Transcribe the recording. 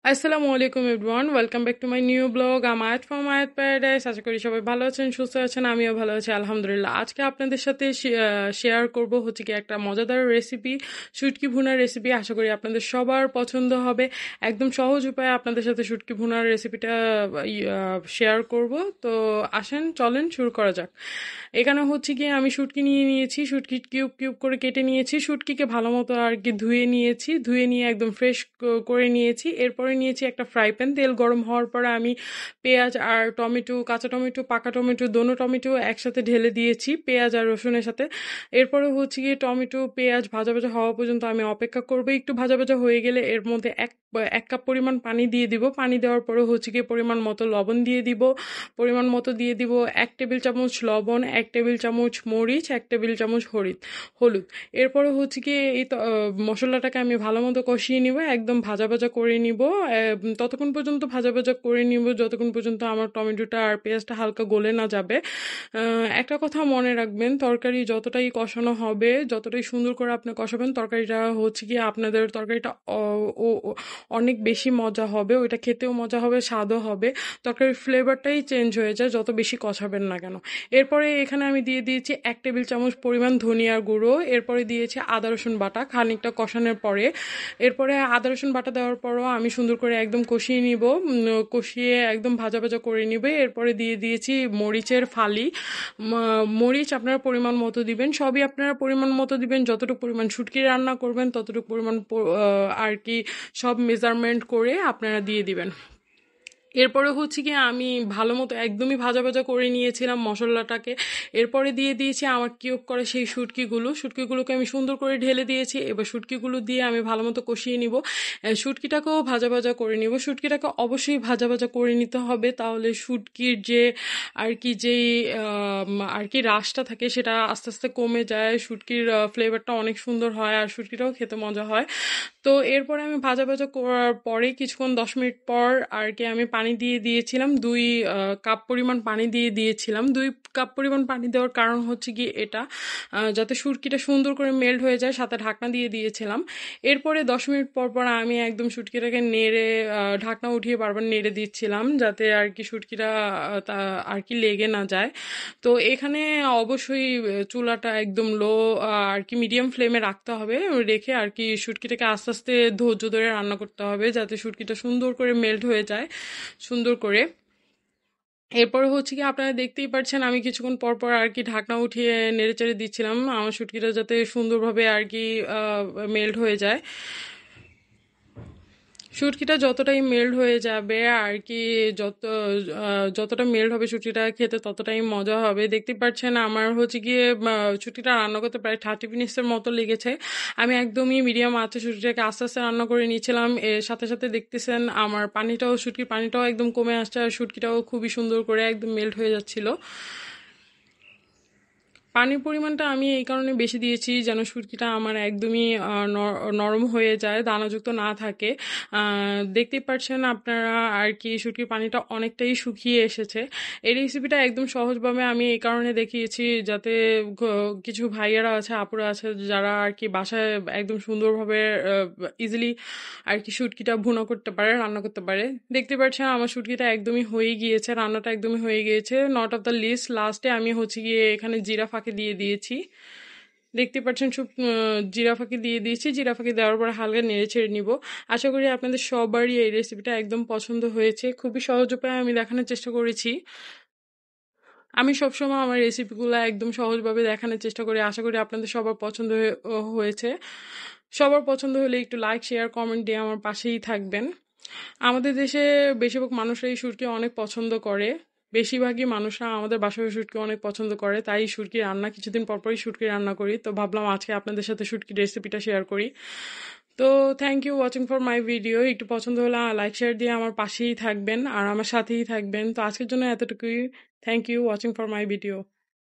আসসালামু আলাইকুম everyone, welcome back to my new blog. আয়াত ফ্রম আয়াত প্যারাডাইস। আশা করি সবাই ভালো আছেন, সুস্থ আছেন, আমিও ভালো আছি আলহামদুলিল্লাহ। আজকে আপনাদের সাথে শেয়ার করব হচ্ছে কি একটা মজাদার রেসিপি, শুটকি ভুনার রেসিপি। আশা করি আপনাদের সবার পছন্দ হবে। একদম সহজ উপায়ে আপনাদের সাথে শুটকি ভুনার রেসিপিটা শেয়ার করব। তো আসেন, চলেন শুরু করা যাক। এখানে হচ্ছে কি আমি শুটকি নিয়ে নিয়েছি, শুটকি কিউব কিউব করে কেটে নিয়েছি, শুটকিকে ভালো মতো আর কি ধুয়ে নিয়েছি, ধুয়ে নিয়ে একদম ফ্রেশ করে নিয়েছি। এরপরে নিয়েছি একটা ফ্রাই প্যান, তেল গরম হওয়ার পরে আমি পেঁয়াজ আর টমেটো, কাঁচা টমেটো, পাকা টমেটো, দোনো টমেটো একসাথে ঢেলে দিয়েছি পেঁয়াজ আর রসুনের সাথে। এরপরে হচ্ছে গিয়ে টমেটো পেঁয়াজ ভাজা ভাজা হওয়া পর্যন্ত আমি অপেক্ষা করবো। একটু ভাজা ভাজা হয়ে গেলে এর মধ্যে এক কাপ পরিমাণ পানি দিয়ে দিব। পানি দেওয়ার পরে হচ্ছে গিয়ে পরিমাণ মতো লবণ দিয়ে দিব, পরিমাণ মতো দিয়ে দিব 1 টেবিল চামচ লবণ, 1 টেবিল চামচ মরিচ, 1 টেবিল চামচ হলুদ। এরপরে হচ্ছে কি এই মশলাটাকে আমি ভালো মতো কষিয়ে নিব, একদম ভাজা ভাজা করে নিব। ততক্ষণ পর্যন্ত ভাজা ভাজা করে নিব যতক্ষণ পর্যন্ত আমার টমেটোটা আর পেঁয়াজটা হালকা গলে না যাবে। একটা কথা মনে রাখবেন, তরকারি যতটাই কষানো হবে, যতটাই সুন্দর করে আপনি কষাবেন, তরকারিটা হচ্ছে কি আপনাদের তরকারিটা অনেক বেশি মজা হবে, ওইটা খেতেও মজা হবে, স্বাদও হবে। তরকারির ফ্লেভারটাই চেঞ্জ হয়ে যায় যত বেশি কষাবেন না কেন। এরপরে এখানে আমি দিয়ে দিয়েছি 1 টেবিল চামচ পরিমাণ ধনিয়ার গুঁড়ো। এরপরে দিয়েছি আদা রসুন বাটা খানিকটা কষানোর পরে। এরপরে আদা রসুন বাটা দেওয়ার পরও আমি সুন্দর করে একদম কষিয়ে নিব, কষিয়ে একদম ভাজা ভাজা করে নিবে। এরপরে দিয়ে দিয়েছি মরিচের ফালি। মরিচ আপনারা পরিমাণ মতো দিবেন, সবই আপনারা পরিমাণ মতো দিবেন, যতটুকু পরিমাণ শুটকি রান্না করবেন ততটুকু পরিমাণ আর কি সব মেজারমেন্ট করে আপনারা দিয়ে দিবেন। এরপরে হচ্ছে কি আমি ভালো মতো একদমই ভাজা ভাজা করে নিয়েছিলাম মশলাটাকে। এরপরে দিয়ে দিয়েছি আমার কিউব করা সেই শুটকিগুলোকে আমি সুন্দর করে ঢেলে দিয়েছি। এবার শুটকিগুলো দিয়ে আমি ভালো মতো কষিয়ে নিব, শুটকিটাকেও ভাজা ভাজা করে নিব। শুটকিটাকে অবশ্যই ভাজা ভাজা করে নিতে হবে, তাহলে শুটকির যে আর কি যেই আর কি রাশটা থাকে সেটা আস্তে আস্তে কমে যায়, শুটকির ফ্লেভারটা অনেক সুন্দর হয় আর শুটকিটাও খেতে মজা হয়। তো এরপরে আমি ভাজা ভাজা করার পরে কিছুক্ষণ 10 মিনিট পর আর কি আমি পানি দিয়ে দিয়েছিলাম, 2 কাপ পরিমাণ পানি দিয়ে দিয়েছিলাম। 2 কাপ পরিমাণ পানি দেওয়ার কারণ হচ্ছে কি এটা যাতে শুটকিটা সুন্দর করে মেল্ট হয়ে যায়, সাথে ঢাকনা দিয়ে দিয়েছিলাম। এরপরে 10 মিনিট পর পর আমি একদম শুটকিটাকে নেড়ে ঢাকনা উঠিয়ে বারবার নেড়ে দিচ্ছিলাম যাতে আর কি শুটকিটা আর কি লেগে না যায়। তো এখানে অবশ্যই চুলাটা একদম লো আর কি মিডিয়াম ফ্লেমে রাখতে হবে, রেখে আর কি শুটকিটাকে আস্তে আস্তে ধৈর্য ধরে রান্না করতে হবে যাতে শুটকিটা সুন্দর করে মেল্ট হয়ে যায় সুন্দর করে। এরপরে হচ্ছে কি আপনারা দেখতেই পাচ্ছেন আমি কিছুক্ষণ পর পর আর কি ঢাকনা উঠিয়ে নেড়েচেড়ে দিচ্ছিলাম আমার শুটকিটা যাতে সুন্দরভাবে আর কি মেল্ট হয়ে যায়। শুটকিটা যতটাই মেল্ট হয়ে যাবে আর কি, যতটা মেল্ট হবে শুটকিটা খেতে ততটাই মজা হবে। দেখতে পাচ্ছেন আমার হচ্ছে গিয়ে শুটকিটা রান্না করতে প্রায় 30 মিনিটসের মতো লেগেছে। আমি একদমই মিডিয়াম আঁচে শুটকিটাকে আস্তে আস্তে রান্না করে নিয়েছিলাম। এর সাথে সাথে দেখতেছেন আমার শুটকির পানিটাও একদম কমে আসছে আর শুটকিটাও খুবই সুন্দর করে একদম মেল্ট হয়ে যাচ্ছিল। পানির পরিমাণটা আমি এই কারণে বেশি দিয়েছি যেন শুটকিটা আমার একদমই নরম হয়ে যায়, দানাযুক্ত না থাকে। দেখতেই পাচ্ছেন আপনারা আর কি শুটকির পানিটা অনেকটাই শুকিয়ে এসেছে। এই রেসিপিটা একদম সহজভাবে আমি এই কারণে দেখিয়েছি যাতে কিছু ভাইয়ারা আছে, আপুরা আছে যারা আর কি বাসায় একদম সুন্দরভাবে ইজিলি আর কি শুটকিটা ভুনা করতে পারে, রান্না করতে পারে। দেখতে পাচ্ছেন আমার শুটকিটা একদমই হয়ে গিয়েছে, রান্নাটা একদমই হয়ে গিয়েছে। নট অফ দ্য লিস্ট, লাস্টে আমি হচ্ছে গিয়ে এখানে জিরা ফাঁকি দিয়ে দিয়েছি। দেখতে পাচ্ছেন জিরা ফাঁকি দিয়ে দিয়েছি, জিরা ফাঁকি দেওয়ার পর হালকা নেড়ে ছেড়ে নিব। আশা করি আপনাদের সবারই এই রেসিপিটা একদম পছন্দ হয়েছে। খুবই সহজ উপায়ে আমি দেখানোর চেষ্টা করেছি। আমি সবসময় আমার রেসিপিগুলো একদম সহজভাবে দেখানোর চেষ্টা করি। আশা করি আপনাদের সবার পছন্দ হয়েছে। সবার পছন্দ হলে একটু লাইক শেয়ার কমেন্ট দিয়ে আমার পাশেই থাকবেন। আমাদের দেশে বেশিরভাগ মানুষরা এই শুটকি অনেক পছন্দ করে, বেশিরভাগই মানুষরা আমাদের বাসায় শুটকি অনেক পছন্দ করে, তাই শুটকি রান্না কিছুদিন পরপরই শুটকি রান্না করি। তো ভাবলাম আজকে আপনাদের সাথে শুটকির রেসিপিটা শেয়ার করি। তো thank you watching for my video. একটু পছন্দ হলে লাইক শেয়ার দিয়ে আমার পাশেই থাকবেন আর আমার সাথেই থাকবেন। তো আজকের জন্য এতটুকুই। Thank you watching for my video.